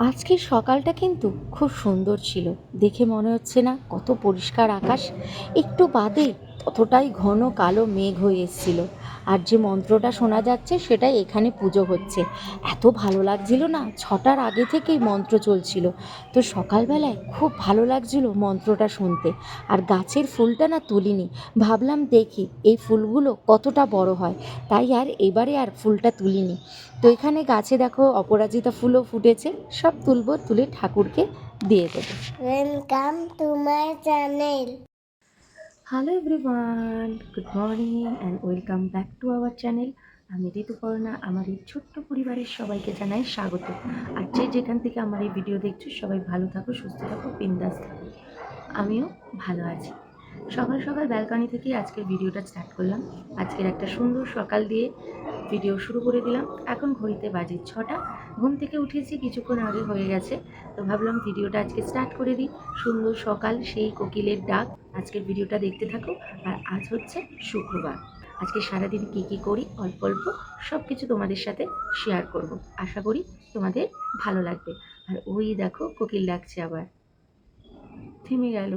আজকের সকালটা কিন্তু খুব সুন্দর ছিল। দেখে মনে হচ্ছে না কত পরিষ্কার আকাশ। একটু বাদেই ততটাই ঘন কালো মেঘ হয়ে এসেছিল। আর যে মন্ত্রটা শোনা যাচ্ছে সেটাই এখানে পুজো হচ্ছে। এত ভালো লাগছিল না, 6টার আগে থেকেই মন্ত্র চলছিল। তো সকালবেলায় খুব ভালো লাগছিল মন্ত্রটা শুনতে। আর গাছের ফুলটা না তুলিনি, ভাবলাম দেখি এই ফুলগুলো কতটা বড় হয়, তাই আর এবারে আর ফুলটা তুলিনি। তো এখানে গাছে দেখো অপরাজিতা ফুলও ফুটেছে, সব তুলবো, তুলে ঠাকুরকে দিয়ে দেবো। Welcome to my channel. Hello everyone, good morning and welcome back to our channel. আমি ঋতুপর্ণা, আমার এই ছোট্ট পরিবারের সবাইকে জানাই স্বাগত। আর যে যেখান থেকে আমার এই ভিডিও দেখছো সবাই ভালো থাকো, সুস্থ থাকো, বিন্দাস থাকো। আমিও ভালো আছি। সকাল সকাল ব্যালকনি থেকেই আজকের ভিডিওটা স্টার্ট করলাম। আজকের একটা সুন্দর সকাল দিয়ে ভিডিও শুরু করে দিলাম। এখন ঘড়িতে বাজে 6টা। ঘুম থেকে উঠেছি কিছুক্ষণ আগে হয়ে গেছে। তো ভাবলাম ভিডিওটা আজকে স্টার্ট করে দিই। সুন্দর সকাল, সেই কোকিলের ডাক। আজকের ভিডিওটা দেখতে থাকো। আর আজ হচ্ছে শুক্রবার। আজকে সারাদিন কী করি অল্প অল্প সব কিছু তোমাদের সাথে শেয়ার করব। আশা করি তোমাদের ভালো লাগবে। আর ওই দেখো কোকিল ডাকছে, আবার থেমে গেল।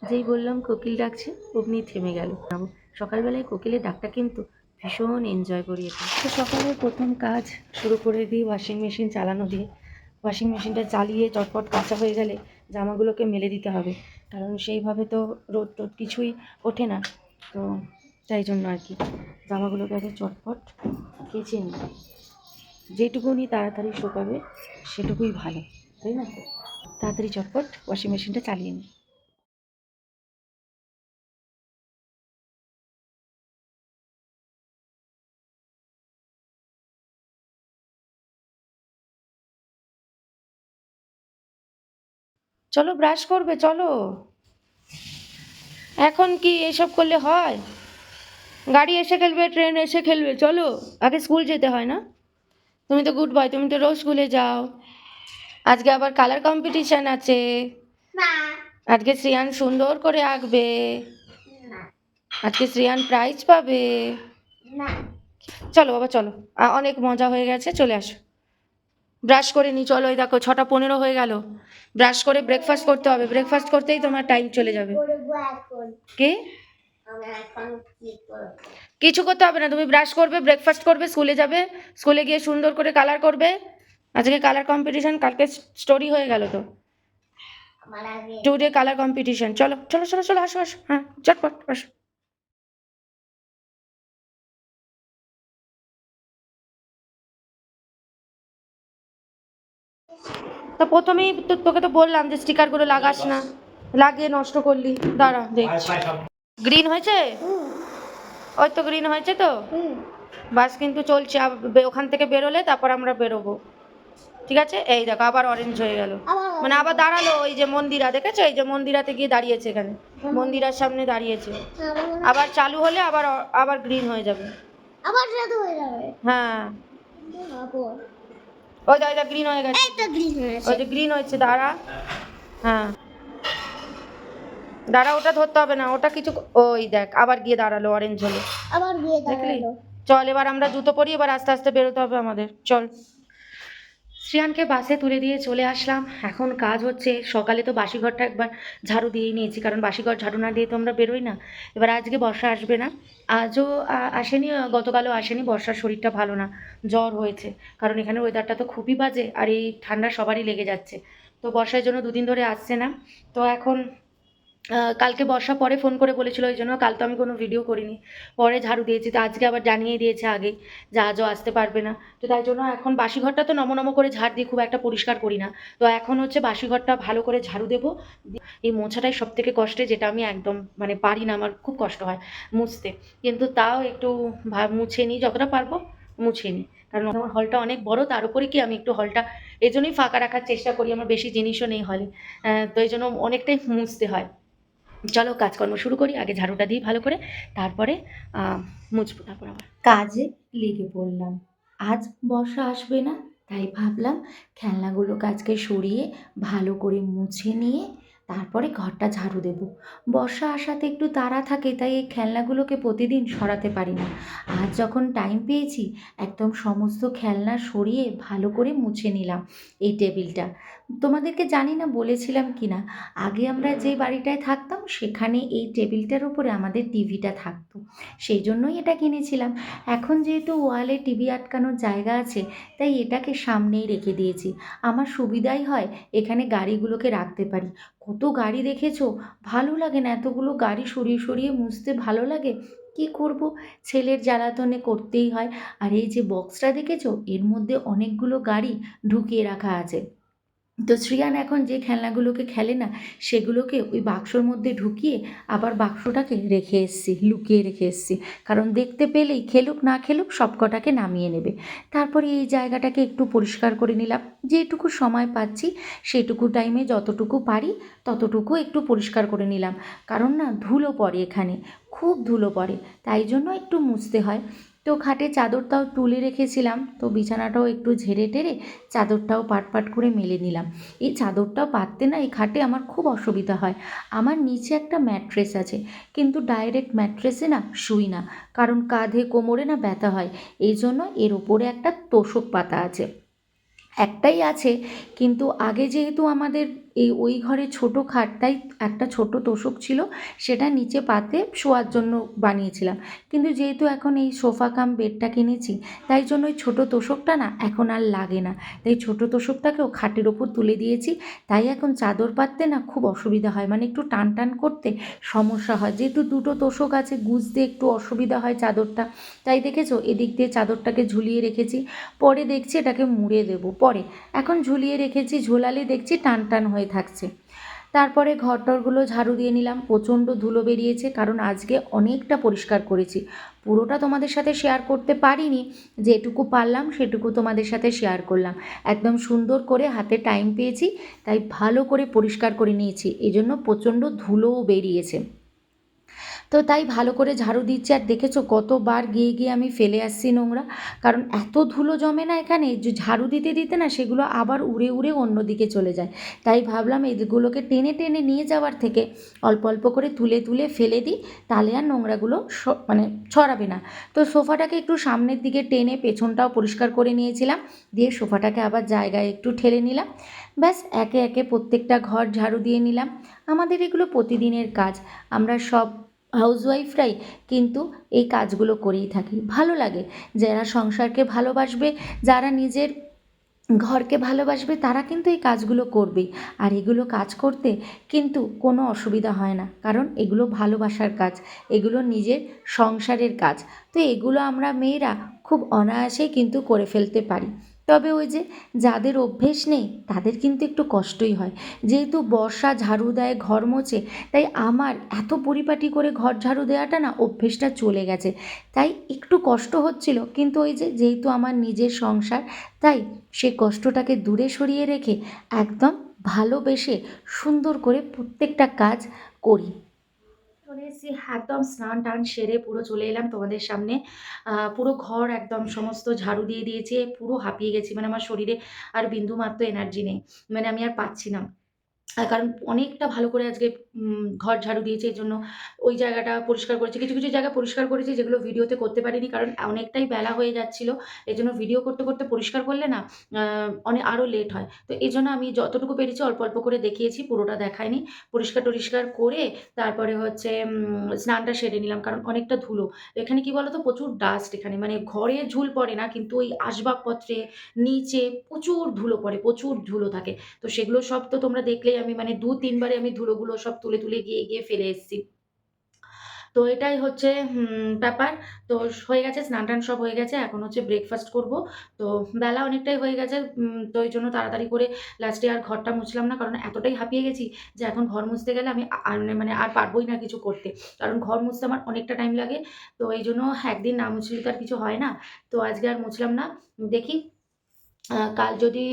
যেই বললাম কোকিল ডাকছে অমনি থেমে গেল। সকালবেলায় কোকিলের ডাকটা কিন্তু ভীষণ এনজয় করি এটা। তো সকালের প্রথম কাজ শুরু করে দিই ওয়াশিং মেশিন চালানো দিয়ে। ওয়াশিং মেশিনটা চালিয়ে চটপট কাঁচা হয়ে গেলে জামাগুলোকে মেলে দিতে হবে, কারণ সেইভাবে তো রোদ টোদ কিছুই ওঠে না। তো তাই জন্য আর কি জামাগুলোকে আগে চটপট কেচে নিই। যেটুকুনি তাড়াতাড়ি শুকাবে সেটুকুই ভালো, তাই না? তাড়াতাড়ি চটপট ওয়াশিং মেশিনটা চালিয়ে নিই। চলো ব্রাশ করবে, চলো। এখন কি এসব করলে হয়? গাড়ি এসে খেলবে, ট্রেন এসে খেলবে, চলো। আগে স্কুল যেতে হয় না? তুমি তো গুড বয়, তুমি তো রোজ স্কুলে যাও। আজকে আবার কালার কম্পিটিশন আছে। আজকে শ্রেয়ান সুন্দর করে আঁকবে। আজকে শ্রেয়ান প্রাইজ পাবে। চলো বাবা চলো, অনেক মজা হয়ে গেছে, চলে আসো। ব্রাশ করে নি, চলো। এই দেখো 6টা 15 হয়ে গেল। ব্রাশ করে ব্রেকফাস্ট করতে হবে, ব্রেকফাস্ট করতেই তোমার টাইম চলে যাবে। কে? কিছু করতে হবে না, তুমি ব্রাশ করবে, ব্রেকফাস্ট করবে, স্কুলে যাবে। স্কুলে গিয়ে সুন্দর করে কালার করবে। আজকে কালার কম্পিটিশন, কালকে স্টোরি হয়ে গেল তো। Today colour competition. চলো চলো চলো চলো, আসো আসো, হ্যাঁ চটপট আসো। তা প্রথমেই তোকে তো বললাম যে স্টিকারগুলো লাগাস না, লাগিয়ে নষ্ট করলি। দাঁড়া দেখছি। গ্রিন হয়েছে? ওই তো গ্রিন হয়েছে তো। বাস কিন্তু চলছে, ওখান থেকে বেরোলে তারপর আমরা বেরোবো। ঠিক আছে, এই দেখো আবার অরেঞ্জ হয়ে গেল, মানে আবার দাঁড়ালো। ওই যে মন্দিরা দেখেছো, এই যে মন্দিরাতে গিয়ে দাঁড়িয়েছে, এখানে মন্দিরার সামনে দাঁড়িয়েছে। আবার চালু হলে আবার আবার গ্রিন হয়ে যাবে। আবার জাদু হয়ে যাবে। হ্যাঁ, ওই দা গ্রিন হয়ে গেছে। এই তো গ্রিন হয়েছে। ওই যে গ্রিন হয়েছে, দাঁড়া। হ্যাঁ দাঁড়া, ওটা ধরতে হবে না, ওটা কিছু। ওই দেখ আবার গিয়ে দাঁড়ালো, অরেঞ্জ হলো। আবার গিয়ে দেখলি? দাঁড়ালো। চল এবার আমরা জুতো পরি, এবার আস্তে আস্তে বেরোতে হবে আমাদের, চল। শ্রেয়ানকে বাসে তুলে দিয়ে চলে আসলাম। এখন কাজ হচ্ছে, সকালে তো বাসি ঘরটা একবার ঝাড়ু দিয়েই নিয়েছি, কারণ বাসি ঘর ঝাড়ু না দিয়ে তো আমরা বেরোই না। এবার আজকে বর্ষা আসবে না, আজও আসেনি, গতকালও আসেনি। বর্ষার শরীরটা ভালো না, জ্বর হয়েছে। কারণ এখানে ওয়েদারটা তো খুবই বাজে, আর এই ঠান্ডা সবারই লেগে যাচ্ছে। তো বর্ষার জন্য 2 দিন ধরে আসছে না। তো এখন কালকে বর্ষা পরে ফোন করে বলেছিল, ওই জন্য কাল তো আমি কোনো ভিডিও করিনি। পরে ঝাড়ু দিয়েছি, তো আজকে আবার জানিয়ে দিয়েছে আগেই যে আজও আসতে পারবে না। তো তাই জন্য এখন বাসি ঘরটা তো নম করে ঝাড় দিয়ে খুব একটা পরিষ্কার করি না। তো এখন হচ্ছে বাসি ঘরটা ভালো করে ঝাড়ু দেবো। এই মোছাটাই সব থেকে কষ্টে, যেটা আমি একদম মানে পারি না, আমার খুব কষ্ট হয় মুছতে। কিন্তু তাও একটু মুছে নিই, যতটা পারবো মুছে নিই। কারণ আমার হলটা অনেক বড়, তার উপরে কি আমি একটু হলটা এই জন্যই ফাঁকা রাখার চেষ্টা করি। আমার বেশি জিনিসও নেই হলে, তো এই জন্য অনেকটাই মুছতে হয়। চলো কাজকর্ম শুরু করি, আগে ঝাড়ুটা দিই ভালো করে, তারপরে মুছবো, তারপর আবার কাজে লেগে পড়লাম। আজ বর্ষা আসবে না, তাই ভাবলাম খেলনাগুলো আজকে সরিয়ে ভালো করে মুছে নিয়ে তারপরে ঘরটা ঝাড়ু দেব। বর্ষা আসাতে একটু তাড়া থাকে, তাই এই খেলনাগুলোকে প্রতিদিন সরাতে পারি না। আজ যখন টাইম পেয়েছি একদম সমস্ত খেলনা সরিয়ে ভালো করে মুছে নিলাম এই টেবিলটা। তোমাদেরকে জানি না বলেছিলাম কি না, আগে আমরা যে বাড়িটায় থাকতাম সেখানে এই টেবিলটার উপরে আমাদের টিভিটা থাকতো। সেই জন্যই এটা কিনেছিলাম। এখন যেহেতু ওয়ালে টিভি আটকানোর জায়গা আছে, তাই এটাকে সামনেই রেখে দিয়েছি। আমার সুবিধাই হয়, এখানে গাড়িগুলোকে রাখতে পারি। কত গাড়ি দেখেছো, ভালো লাগে না এতগুলো গাড়ি সরিয়ে সরিয়ে মুছতে, ভালো লাগে? কি করব, ছেলের জ্বালাতনে করতেই হয়। আর এই যে বক্সটা দেখেছো, এর মধ্যে অনেকগুলো গাড়ি ঢুকিয়ে রাখা আছে। তো শ্রিয়ান এখন যে খেলনাগুলোকে খেলে না, সেগুলোকে ওই বাক্সর মধ্যে ঢুকিয়ে আবার বাক্সটাকে রেখে এসেছি, লুকিয়ে রেখে এসেছি। কারণ দেখতে পেলেই খেলুক না খেলুক সব কটাকে নামিয়ে নেবে। তারপরে এই জায়গাটাকে একটু পরিষ্কার করে নিলাম, যেটুকু সময় পাচ্ছি সেটুকু টাইমে যতটুকু পারি ততটুকু একটু পরিষ্কার করে নিলাম। কারণ না ধুলো পড়ে এখানে, খুব ধুলো পড়ে, তাই জন্য একটু মুছতে হয়। তো খাটে চাদরটাও তুলে রেখেছিলাম, তো বিছানাটাও একটু ঝেড়ে টেরে চাদরটাও পাট পাট করে মেলে নিলাম। এই চাদরটাও পাততে না এই খাটে আমার খুব অসুবিধা হয়। আমার নিচে একটা ম্যাট্রেস আছে, কিন্তু ডাইরেক্ট ম্যাট্রেসে না শুই না, কারণ কাঁধে কোমরে না ব্যথা হয়। এই জন্য এর ওপরে একটা তোশক পাতা আছে, একটাই আছে। কিন্তু আগে যেহেতু আমাদের এই ওই ঘরে ছোটো খাট, তাই একটা ছোট তোশক ছিল, সেটা নিচে পাতে শোয়ার জন্য বানিয়েছিলাম। কিন্তু যেহেতু এখন এই সোফা কাম বেডটা কিনেছি, তাই জন্য ওই ছোটো তোশকটা না এখন আর লাগে না। তাই ছোটো তোশকটাকেও খাটের ওপর তুলে দিয়েছি। তাই এখন চাদর পাততে না খুব অসুবিধা হয়, মানে একটু টান টান করতে সমস্যা হয়, যেহেতু দুটো তোশক আছে গুজতে একটু অসুবিধা হয় চাদরটা। তাই দেখেছো এদিক দিয়ে চাদরটাকে ঝুলিয়ে রেখেছি, পরে দেখছি এটাকে মুড়ে দেবো পরে। এখন ঝুলিয়ে রেখেছি, ঝোলালে দেখছি টান টান হয়ে থাকছে। তারপরে ঘরটরগুলো ঝাড়ু দিয়ে নিলাম, প্রচণ্ড ধুলো বেরিয়েছে, কারণ আজকে অনেকটা পরিষ্কার করেছি। পুরোটা তোমাদের সাথে শেয়ার করতে পারিনি, যেটুকু পারলাম সেটুকু তোমাদের সাথে শেয়ার করলাম। একদম সুন্দর করে হাতে টাইম পেয়েছি, তাই ভালো করে পরিষ্কার করে নিয়েছি, এই জন্য প্রচণ্ড ধুলোও বেরিয়েছে। তো তাই ভালো করে ঝাড়ু দিচ্ছি, আর দেখেছো কতবার গিয়ে গিয়ে আমি ফেলে আসছি নোংরা, কারণ এত ধুলো জমে না এখানে, যে ঝাড়ু দিতে দিতে না সেগুলো আবার উড়ে উড়ে অন্যদিকে চলে যায়। তাই ভাবলাম এগুলোকে টেনে টেনে নিয়ে যাওয়ার থেকে অল্প অল্প করে তুলে তুলে ফেলে দিই, তাহলে আর নোংরাগুলো মানে ছড়াবে না। তো সোফাটাকে একটু সামনের দিকে টেনে পেছনটাও পরিষ্কার করে নিয়েছিলাম, দিয়ে সোফাটাকে আবার জায়গায় একটু ঠেলে নিলাম। ব্যাস একে একে প্রত্যেকটা ঘর ঝাড়ু দিয়ে নিলাম। আমাদের এগুলো প্রতিদিনের কাজ, আমরা সব হাউসওয়াইফরাই কিন্তু এই কাজগুলো করেই থাকি। ভালো লাগে, যারা সংসারকে ভালোবাসবে, যারা নিজের ঘরকে ভালোবাসবে, তারা কিন্তু এই কাজগুলো করবেই। আর এগুলো কাজ করতে কিন্তু কোনো অসুবিধা হয় না, কারণ এগুলো ভালোবাসার কাজ, এগুলো নিজের সংসারের কাজ। তো এগুলো আমরা মেয়েরা খুব অনায়াসেই কিন্তু করে ফেলতে পারি। তবে ওই যে যাদের অভ্যেস নেই তাদের কিন্তু একটু কষ্টই হয়। যেহেতু বর্ষা ঝাড়ু দেয়, ঘর মোছে, তাই আমার এত পরিপাটি করে ঘর ঝাড়ু দেওয়াটা না অভ্যেসটা চলে গেছে। তাই একটু কষ্ট হচ্ছিল, কিন্তু ওই যে যেহেতু আমার নিজের সংসার, তাই সে কষ্টটাকে দূরে সরিয়ে রেখে একদম ভালোবেসে সুন্দর করে প্রত্যেকটা কাজ করি। চলে এসেছি, একদম স্নান টান সেরে পুরো চলে এলাম তোমাদের সামনে। পুরো ঘর একদম সমস্ত ঝাড়ু দিয়ে দিয়েছে, পুরো হাঁপিয়ে গেছি, মানে আমার শরীরে আর বিন্দু মাত্র এনার্জি নেই, মানে আমি আর পাচ্ছি না। কারণ অনেকটা ভালো করে আজকে ঘর ঝাড়ু দিয়েছি, এই জন্য ওই জায়গাটা পরিষ্কার করেছি। কিছু কিছু জায়গা পরিষ্কার করেছি যেগুলো ভিডিওতে করতে পারিনি, কারণ অনেকটাই বেলা হয়ে যাচ্ছিল। এই জন্য ভিডিও করতে করতে পরিষ্কার করলে না অনেক আরও লেট হয়। তো এই জন্য আমি যতটুকু পেরেছি অল্প অল্প করে দেখিয়েছি, পুরোটা দেখাইনি। পরিষ্কার টরিষ্কার করে তারপরে হচ্ছে স্নানটা সেরে নিলাম, কারণ অনেকটা ধুলো। এখানে কি বলতো, প্রচুর ডাস্ট এখানে, মানে ঘরে ঝুল পড়ে না, কিন্তু ওই আসবাবপত্রে নিচে প্রচুর ধুলো পড়ে, প্রচুর ধুলো থাকে। তো সেগুলো সব তো তোমরা দেখলেই, আমি মানে ২-৩ বারে আমি ধুলোগুলো সব তুলে তুলে গিয়ে গিয়ে ফেলে এসেছি। তো এটাই হচ্ছে ব্যাপার। তো হয়ে গেছে, স্নান-টান সব হয়ে গেছে। এখন হচ্ছে ব্রেকফাস্ট করব। তো বেলা অনেকটাই হয়ে গেছে। তো এইজন্য তাড়াতাড়ি করে লাস্টে আর ঘরটা মুছলাম না। কারণ এতটাই হাঁপিয়ে গেছি যে এখন ঘর মুছতে গেলে আমি আর মানে আর পারবোই না কিছু করতে। কারণ ঘর মুছতে আমার অনেকটা টাইম লাগে। তো এইজন্য একদিন না মুছলে তো আর কিছু হয় না। তো আজকে আর মুছলাম না। দেখি কাল যদি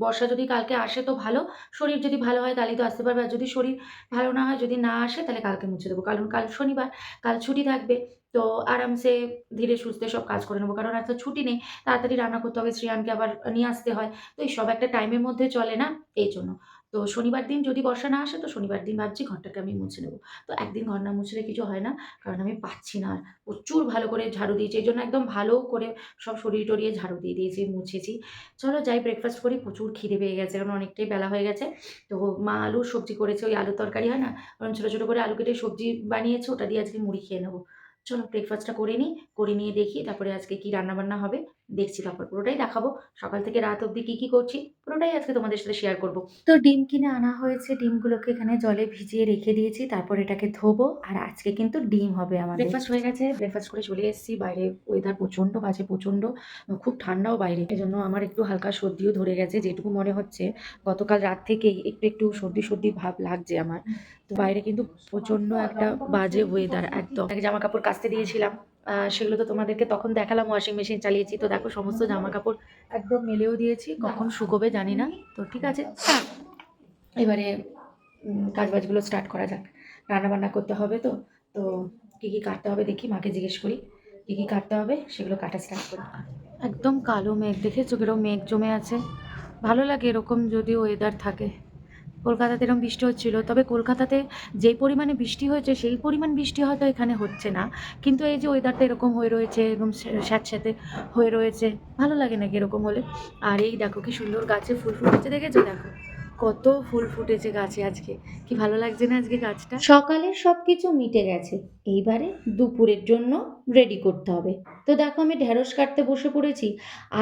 বর্ষা যদি কালকে আসে তো ভালো। শরীর যদি ভালো হয় তাহলেই তো আসতে পারবে। আর যদি শরীর ভালো না হয়, যদি না আসে, তাহলে কালকে মুছে দেবো। কারণ কাল শনিবার, কাল ছুটি থাকবে। তো আরামসে ধীরে সুস্থে সব কাজ করে নেবো। কারণ আজকে ছুটি নেই। তাড়াতাড়ি রান্না করতে হবে, শ্রেয়ানকে আবার নিয়ে আসতে হয়। তো এইসব একটা টাইমের মধ্যে চলে না, এইজন্য। তো শনিবার দিন যদি বর্ষা না আসে তো শনিবার দিন ভাবছি ঘরটাকে আমি মুছে নেবো। তো একদিন ঘর না মুছলে কিছু হয় না। কারণ আমি পাচ্ছি না আর। প্রচুর ভালো করে ঝাড়ু দিয়েছি। এজন্য একদম ভালো করে সব সরিয়ে-টরিয়ে ঝাড়ু দিয়ে দিয়েছি, মুছেছি। চলো যাই ব্রেকফাস্ট করি। প্রচুর খিদে পেয়ে গেছে। কারণ অনেকটাই বেলা হয়ে গেছে। তো মা আলুর সবজি করেছে। ওই আলুর তরকারি হয় না? ওরকম ছোট, ছোট করে আলু কেটে সবজি বানিয়েছে। ওটা দিয়ে আজকে মুড়ি খেয়ে নেবো। চলো ব্রেকফাস্টটা করে নিই। করে নিয়ে দেখি তারপরে আজকে কি রান্নাবান্না হবে। দেখছি তারপর পুরোটাই দেখাবো। সকাল থেকে রাত অবধি কি, কি করছি পুরোটাই আজকে তোমাদের সাথে শেয়ার করব। তো ডিম কিনে আনা হয়েছে। ডিমগুলোকে এখানে জলে ভিজিয়ে রেখে দিয়েছি। তারপর এটাকে ধোবো। আর আজকে কিন্তু ডিম হবে আমাদের। ব্রেকফাস্ট হয়ে গেছে। ব্রেকফাস্ট করে চলে এসেছি। বাইরে ওয়েদার প্রচণ্ড বাজে, প্রচণ্ড খুব ঠান্ডাও বাইরে। এজন্য আমার একটু হালকা সর্দিও ধরে গেছে। যেটুকু মনে হচ্ছে গতকাল রাত থেকেই একটু, একটু সর্দি, সর্দি ভাব লাগছে আমার। তো বাইরে কিন্তু প্রচণ্ড একটা বাজে ওয়েদার একদম। জামাকাপড় কাচতে দিয়েছিলাম। সেগুলো তো তোমাদেরকে তখন দেখালাম ওয়াশিং মেশিন চালিয়েছি। তো দেখো সমস্ত জামাকাপড় একদম মেলেও দিয়েছি। কখন শুকোবে জানি না। তো ঠিক আছে। এবারে কাজবাজগুলো স্টার্ট করা যাক। রান্নাবান্না করতে হবে তো। তো কী, কী কাটতে হবে দেখি মাকে জিজ্ঞেস করি। কী, কী কাটতে হবে সেগুলো কাটা স্টার্ট করি। একদম কালো মেঘ দেখেছো কিরকম মেঘ জমে আছে। ভালো লাগে এরকম যদি ওয়েদার থাকে। কলকাতাতে এরকম বৃষ্টি হচ্ছিল। তবে কলকাতাতে যেই পরিমাণে বৃষ্টি হয়েছে সেই পরিমাণ বৃষ্টি হয়তো এখানে হচ্ছে না। কিন্তু এই যে ওয়েদারটা এরকম হয়ে রয়েছে, এরকম স্যাঁতস্যাঁতে হয়ে রয়েছে, ভালো লাগে নাকি এরকম হলে? আর এই দেখো কি সুন্দর গাছে ফুল ফুটেছে দেখেছো? দেখো কত ফুল ফুটেছে গাছে আজকে। কি ভালো লাগছে না আজকে গাছটা? সকালের সব কিছু মিটে গেছে। এইবারে দুপুরের জন্য রেডি করতে হবে। তো দেখো আমি ঢ্যাঁড়স কাটতে বসে পড়েছি।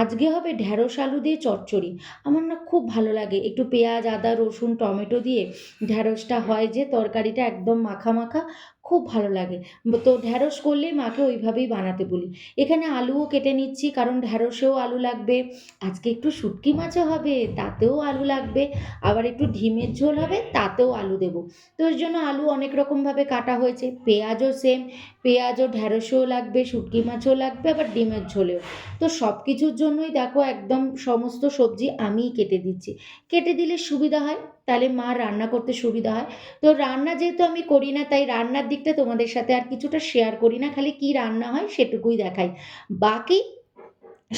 আজকে হবে ঢ্যাঁড়স আলু দিয়ে চচ্চড়ি। আমার না খুব ভালো লাগে একটু পেঁয়াজ, আদা, রসুন, টমেটো দিয়ে ঢ্যাঁড়সটা হয় যে তরকারিটা একদম মাখা, মাখা খুব ভালো লাগে। তো ঢ্যাঁড়স করলেই মাকে ওইভাবেই বানাতে বলি। এখানে আলুও কেটে নিচ্ছি কারণ ঢ্যাঁড়সেও আলু লাগবে। আজকে একটু শুটকি মাছও হবে, তাতেও আলু লাগবে। আবার একটু ডিমের ঝোল হবে, তাতেও আলু দেবো। তো এর জন্য আলু অনেক রকমভাবে কাটা হয়েছে। পেঁয়াজও সেম, পেঁয়াজও ঢ্যাঁড়সেও লাগবে, শুটকি মাছও লাগবে, আবার ডিমের ঝোলেও। তো সব কিছুর জন্যই দেখো একদম সমস্ত সবজি আমিই কেটে দিচ্ছি। কেটে দিলে সুবিধা হয়, তাহলে মা রান্না করতে সুবিধা হয়। তো রান্না যেহেতু আমি করি না তাই রান্নার দিকটা তোমাদের সাথে আর কিছুটা শেয়ার করি না, খালি কি রান্না হয় সেটুকুই দেখাই। বাকি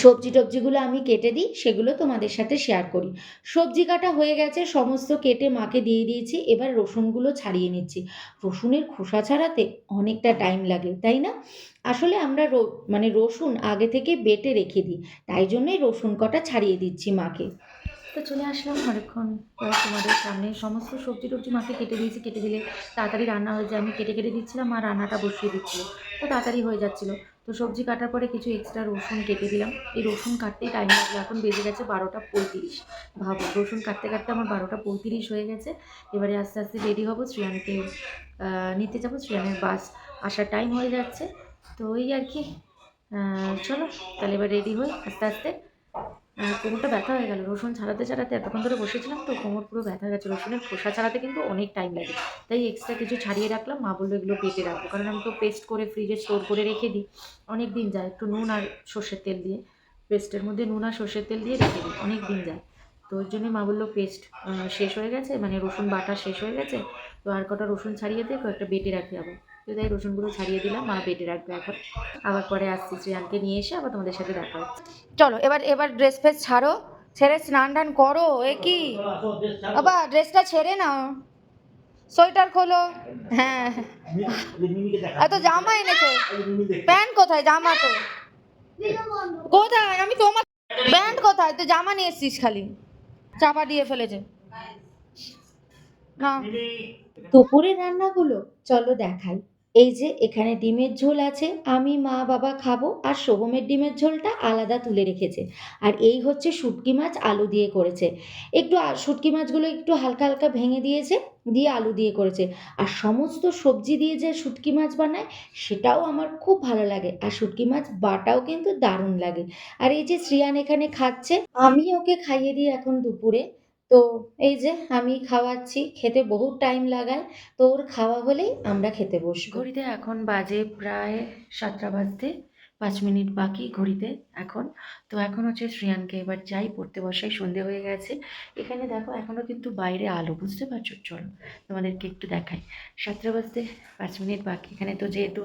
সবজি টবজিগুলো আমি কেটে দিই, সেগুলো তোমাদের সাথে শেয়ার করি। সবজি কাটা হয়ে গেছে, সমস্ত কেটে মাকে দিয়ে দিয়েছি। এবার রসুনগুলো ছাড়িয়ে নিচ্ছি। রসুনের খোসা ছাড়াতে অনেকটা টাইম লাগে, তাই না? আসলে আমরা মানে রসুন আগে থেকে বেটে রেখে দিই, তাই জন্যই রসুন কটা ছাড়িয়ে দিচ্ছি মাকে। তো চলে আসলাম অনেকক্ষণ পর তোমাদের সামনে। সমস্ত সবজি টবজি মাকে কেটে দিয়েছি। কেটে দিলে তাড়াতাড়ি রান্না হয়ে যায়। আমি কেটে কেটে দিচ্ছিলাম, মা রান্নাটা বসিয়ে দিচ্ছিল। তো তাড়াতাড়ি হয়ে যাচ্ছিলো। তো সবজি কাটার পরে কিছু এক্সট্রা রসুন কেটে দিলাম। এই রসুন কাটতেই টাইম লাগলো। এখন বেজে গেছে 12টা 35। ভাবো রসুন কাটতে কাটতে আমার 12টা 35 হয়ে গেছে। এবারে আস্তে আস্তে রেডি হবো। শ্রেয়ানকে নিতে যাবো। শ্রেয়ানের বাস আসার টাইম হয়ে যাচ্ছে। তো ওই আর কি। চলো তাহলে এবার রেডি হই আস্তে আস্তে। কোমরটা ব্যথা হয়ে গেল রসুন ছাড়াতে ছাড়াতে। এতক্ষণ ধরে বসেছিলাম তো কোমর পুরো ব্যথা হয়ে গেছে। রসুনের খোসা ছাড়াতে কিন্তু অনেক টাইম লাগে। তাই এক্সট্রা কিছু ছাড়িয়ে রাখলাম। মা বললো এগুলো বেটে রাখবো, কারণ আমি তো পেস্ট করে ফ্রিজে স্টোর করে রেখে দিই। অনেক দিন যায় একটু নুন আর সর্ষের তেল দিয়ে। পেস্টের মধ্যে নুন আর সর্ষের তেল দিয়ে রেখে দিই, অনেক দিন যায়। তো ওই জন্যই মা বললো পেস্ট শেষ হয়ে গেছে, মানে রসুন বাটা শেষ হয়ে গেছে। তো আর কটা রসুন ছাড়িয়ে দিয়ে কয়েকটা বেটে রাখি আবার। তো তাই রসুনগুলো ছাড়িয়ে দিলাম, মা বেটে রাখবে এখন। আবার পরে আসছি, শ্রেয়ানকে নিয়ে এসে আবার তোমাদের সাথে দেখা হচ্ছে। চলো এবার এবার ড্রেস ফ্রেস ছাড়ো, ছেড়ে স্নান টান করো। এ কি বাবা, ড্রেসটা ছেড়ে নাও, সোয়েটার খোলো। হ্যাঁ এত জামা এনেছে, প্যান্ট কোথায়? জামা তো কোথায়? আমি তোমার প্যান্ট কোথায়? তো জামা নিয়ে এসছিস খালি, চাপা দিয়ে ফেলেছে না। দুপুরের রান্নাগুলো চলো দেখাই। এই যে এখানে ডিমের ঝোল আছে, আমি মা বাবা খাবো। আর সোহমের ডিমের ঝোলটা আলাদা তুলে রেখেছে। আর এই হচ্ছে শুটকি মাছ আলু দিয়ে করেছে। একটু শুটকি মাছগুলো একটু হালকা হালকা ভেঙে দিয়েছে, দিয়ে আলু দিয়ে করেছে। আর সমস্ত সবজি দিয়ে যে শুটকি মাছ বানায় সেটাও আমার খুব ভালো লাগে। আর শুটকি মাছ বাটাও কিন্তু দারুণ লাগে। আর এই যে শ্রিয়ান এখানে খাচ্ছে, আমি ওকে খাইয়ে দিই এখন দুপুরে। তো এই যে আমি খাওয়াচ্ছি, খেতে বহুত টাইম লাগায়। তো ওর খাওয়া হলেই আমরা খেতে বসবো। ঘড়িতে এখন বাজে প্রায় 7টা বাজতে 5 মিনিট বাকি ঘড়িতে এখন। তো এখন হচ্ছে শ্রেয়ানকে এবার যাই পড়তে বসাই, সন্ধে হয়ে গেছে। এখানে দেখো এখনও কিন্তু বাইরে আলো, বুঝতে পারছো? চলো তোমাদেরকে একটু দেখাই। 7টা বাজতে 5 মিনিট বাকি। এখানে তো যেহেতু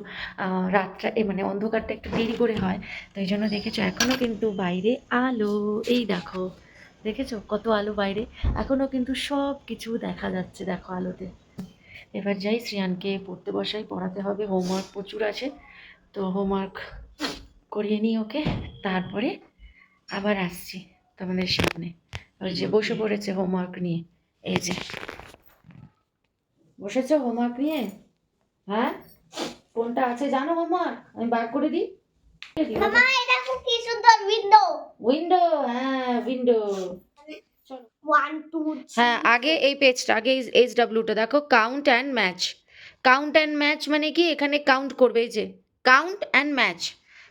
রাতটা মানে অন্ধকারটা একটু দেরি করে হয়, তো এই জন্য দেখেছো এখনও কিন্তু বাইরে আলো। এই দেখো দেখেছো কত আলো বাইরে, এখনো কিন্তু সব কিছু দেখা যাচ্ছে দেখো আলোতে। এবার যাই শ্রিয়ানকে পড়তে বসাই, পড়াতে হবে, হোমওয়ার্ক প্রচুর আছে, তো হোমওয়ার্ক করিয়ে নিই ওকে, তারপরে আবার আসছি তোমাদের সামনে। ওই যে বসে পড়েছে হোমওয়ার্ক নিয়ে, এই যে বসেছো হোমওয়ার্ক নিয়ে। হ্যাঁ, কোনটা আছে জানো হোমওয়ার্ক, আমি বার করে দিই। মামা এটা খুব কি সুন্দর উইন্ডো। উইন্ডো, হ্যাঁ উইন্ডো। 1 2 হ্যাঁ, আগে এই পেজটা, আগে এইচ ডাব্লিউটা দেখো, count and match. Count and match মানে কি, এখানে কাউন্ট করবে, এই যে কাউন্ট অ্যান্ড ম্যাচ।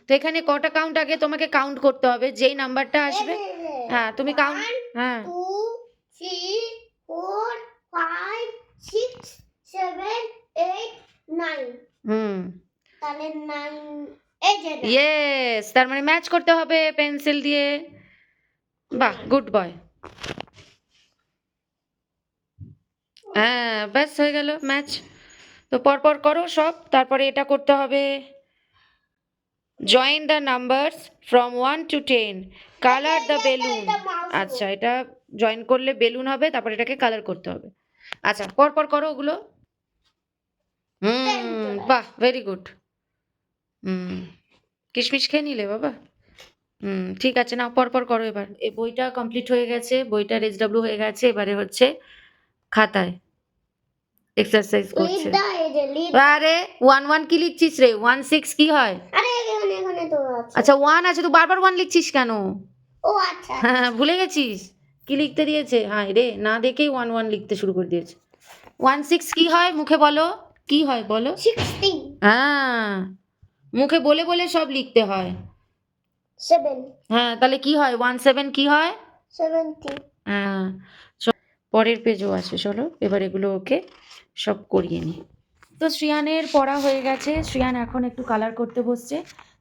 তো এখানে কটা কাউন্ট আগে তোমাকে কাউন্ট করতে হবে, যেই নাম্বারটা আসবে। হ্যাঁ তুমি কাউন্ট, হ্যাঁ 2 3 4 5 6 7 8 9 হুম তাহলে 9 এই যে না। ইয়েস, তার মানে ম্যাচ করতে হবে পেন্সিল দিয়ে। বাহ, গুড বয়। হ্যাঁ ব্যাস হয়ে গেল ম্যাচ। তো পরপর করো সব, তারপরে এটা করতে হবে, join the numbers from 1 to 10, colour the balloon. আচ্ছা, এটা জয়েন করলে বেলুন হবে, তারপর এটাকে কালার করতে হবে। আচ্ছা পরপর করো ওগুলো। বাহ, ভেরি গুড। কিশমিশ খেয়ে নিলে বাবা। ঠিক আছে, না পরপর করো এবার। এই বইটা কমপ্লিট হয়ে গেছে, বইটার এইচডব্লিউ হয়ে গেছে, এবারে হচ্ছে খাতায় এক্সারসাইজ করছে। লিড দা এই যে লিড। আরে 1 কি লিখছিস রে, 1 6 কি হয়? আরে এখানে তো আছে। আচ্ছা 1 আছে, তুই বারবার 1 লিখছিস কেন? ও আচ্ছা। হ্যাঁ ভুলে গেছিস কি লিখতে দিয়েছে? হ্যাঁ রে, না দেখেই 1 লিখতে শুরু করে দিয়েছে। 1 6 কি হয় মুখে বলো, কি হয় বলো? 16 হ্যাঁ, মুখে বলে বলে সব লিখতে হয়। 7 হ্যাঁ তাহলে কি হয়, 1 7 কি হয়? 70 হ্যাঁ, পরের পেজও আছে, চলো এবার এগুলো ওকে সব করিয়ে নিই। তো শ্রিয়ানের পড়া হয়ে গেছে, শ্রিয়ান এখন একটু কালার করতে বসছে।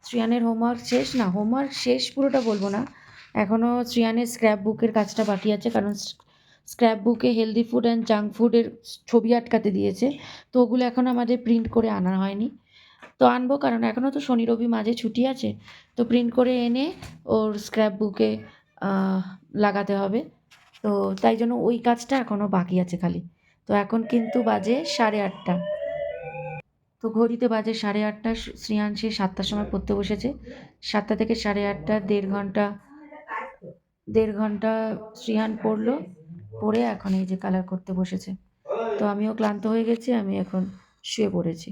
শ্রিয়ানের হোমওয়ার্ক শেষ, না হোমওয়ার্ক শেষ পুরোটা বলবো না, এখনও শ্রিয়ানের স্ক্র্যাপ বুকের কাজটা বাকি আছে, কারণ স্ক্র্যাপ বুকে হেলদি ফুড অ্যান্ড জাঙ্ক ফুডের ছবি আটকাতে দিয়েছে, তো ওগুলো এখন আমাদের প্রিন্ট করে আনা হয়নি। তো আনবো, কারণ এখনও তো শনি রবি মাঝে ছুটি আছে, তো প্রিন্ট করে এনে ওর স্ক্র্যাপ বুকে লাগাতে হবে। তো তাই জন্য ওই কাজটা এখনও বাকি আছে খালি। তো এখন কিন্তু বাজে 8:30, তো ঘড়িতে বাজে 8:30, শ্রিয়ান সে 7টার সময় পড়তে বসেছে। 7টা থেকে 8:30, 1.5 ঘন্টা শ্রিয়ান পড়লো, পড়ে এখন এই যে কালার করতে বসেছে। তো আমিও ক্লান্ত হয়ে গেছি, আমি এখন শুয়ে পড়েছি।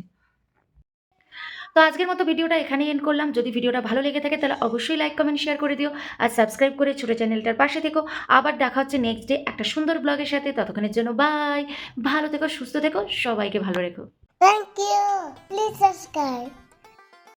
তো আজকের মতো ভিডিওটা এখানেই এন্ড করলাম। যদি ভিডিওটা ভালো লেগে থাকে তাহলে অবশ্যই লাইক কমেন্ট শেয়ার করে দিও, আর সাবস্ক্রাইব করে ছোটো চ্যানেলটার পাশে থেকো। আবার দেখা হচ্ছে নেক্সট ডে একটা সুন্দর ব্লগের সাথে, ততক্ষণের জন্য বাই। ভালো থেকো, সুস্থ থেকো, সবাইকে ভালো রেখো। Thank you. Please subscribe.